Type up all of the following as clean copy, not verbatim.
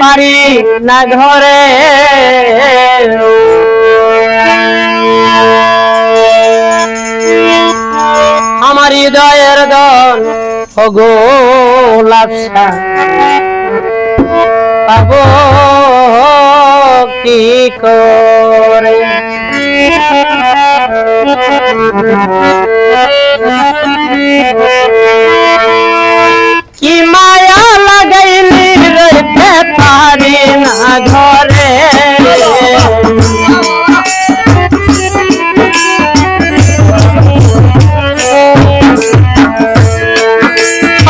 পারি না ঘরে আমার হৃদয়ের দন ওগো লাপসা পাবো কি করে কি মায়া লাগাইলি রইতে পারি না ঘরে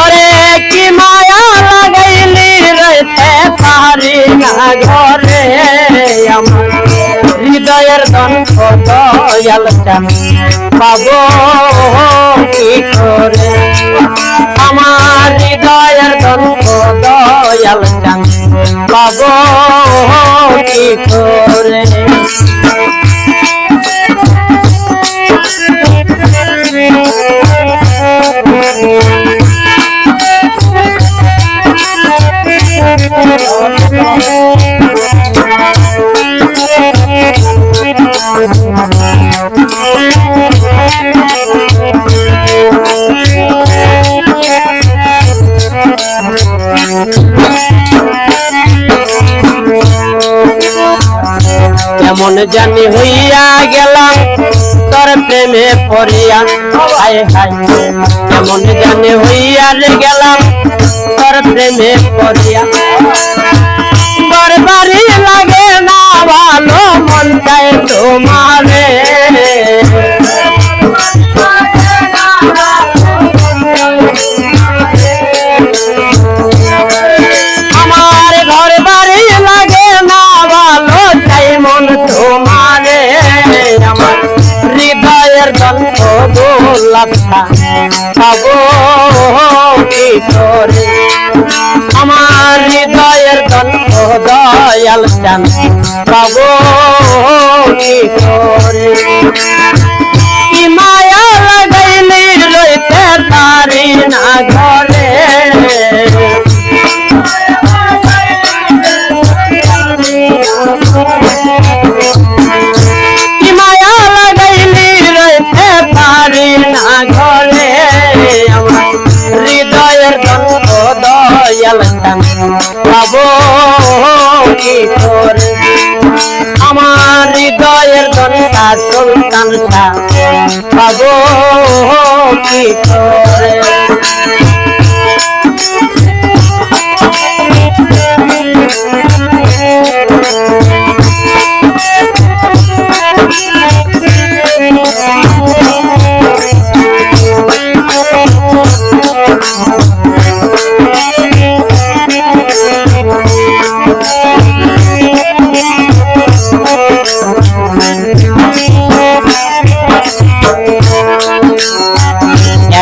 ওরে কি মায়া লাগাইলি রইতে পারি না ঘরে আমার হৃদয়ের দন্ত দয়াল চান পাবো কি করে আমার হৃদয়ের দন্ত দয়াল চান পাবো কি করে এমন জানি হইয়া গেলাম তোর প্রেমে পড়িয়া হায় হায় এমন জানি হইয়া গেলাম তোর প্রেমে পড়িয়া বারবারই লাগে না ভালো মন চায় তোমারে আমার ঘর বাড়ি লাগে না ভালো চাই মন তোমারে আমার হৃদয়ের দন্ত গোলাপটা পাবো কি করে আমার হৃদয়ের দন্ত দয়াল চান পাবো কি করে কি মায়া লাগাইলি রইতে পারি না ঘরে কি মায়া লাগাইলি রইতে পারি না ঘরে আমার হৃদয়ের দন্ত দয়াল চান পাবো কি করে আমার হৃদয়ের দন্তা সুলতান পাবো কি করে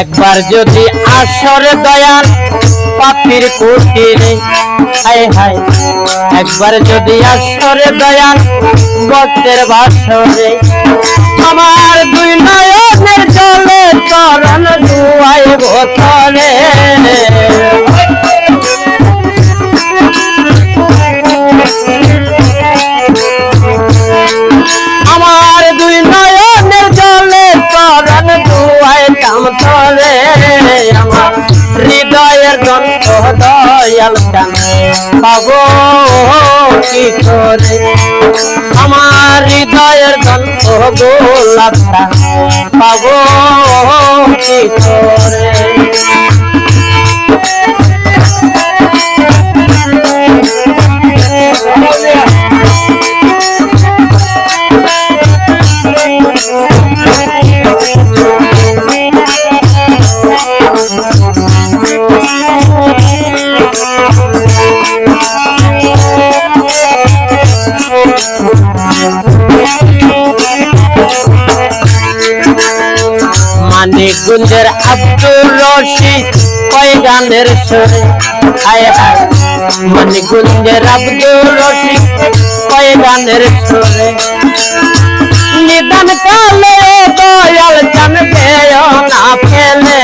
একবার যদি আসর দয়াল পাপির কুটিরে হায় হায় একবার যদি আসর দয়াল ভক্তের বাসরে আমার দুই নয়নের জলে চরণ ধুয়াইব তরে আমার দুই নয়নের জলে চরণ ধুয়াইতাম তরে আমার হৃদয়ের দন্ত দয়াল চান পাবো কি করে আমার হৃদয়ের দন্ত গোলাপটা পাবো কি করে মানিকগঞ্জের আব্দুর রশিদ কয় গানের সুরে হায় হায় মানিকগঞ্জের আব্দুর রশিদ কয় গানের সুরে নিদান কালে দয়াল চান পেও না ফেলে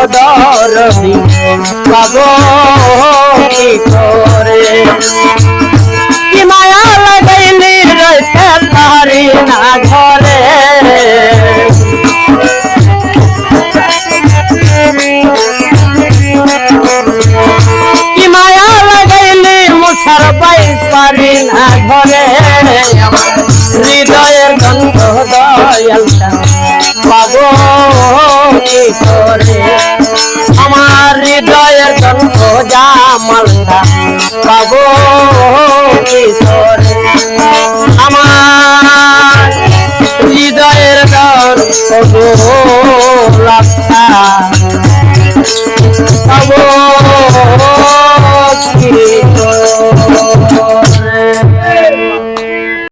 দরদি পাবো কি করে কি মায়া লাগাইলি রইতে পারি না ঘরে কি মায়া লাগাইলি মুছার পাই পারি না ঘরে আমার হৃদয়ের গন্ধ দয়ালটা পাবো কি করে আমার হৃদয়ের গন্ধ জামালটা পাবো কি করে আমার হৃদয়ের গন্ধ গোলাপটা পাবো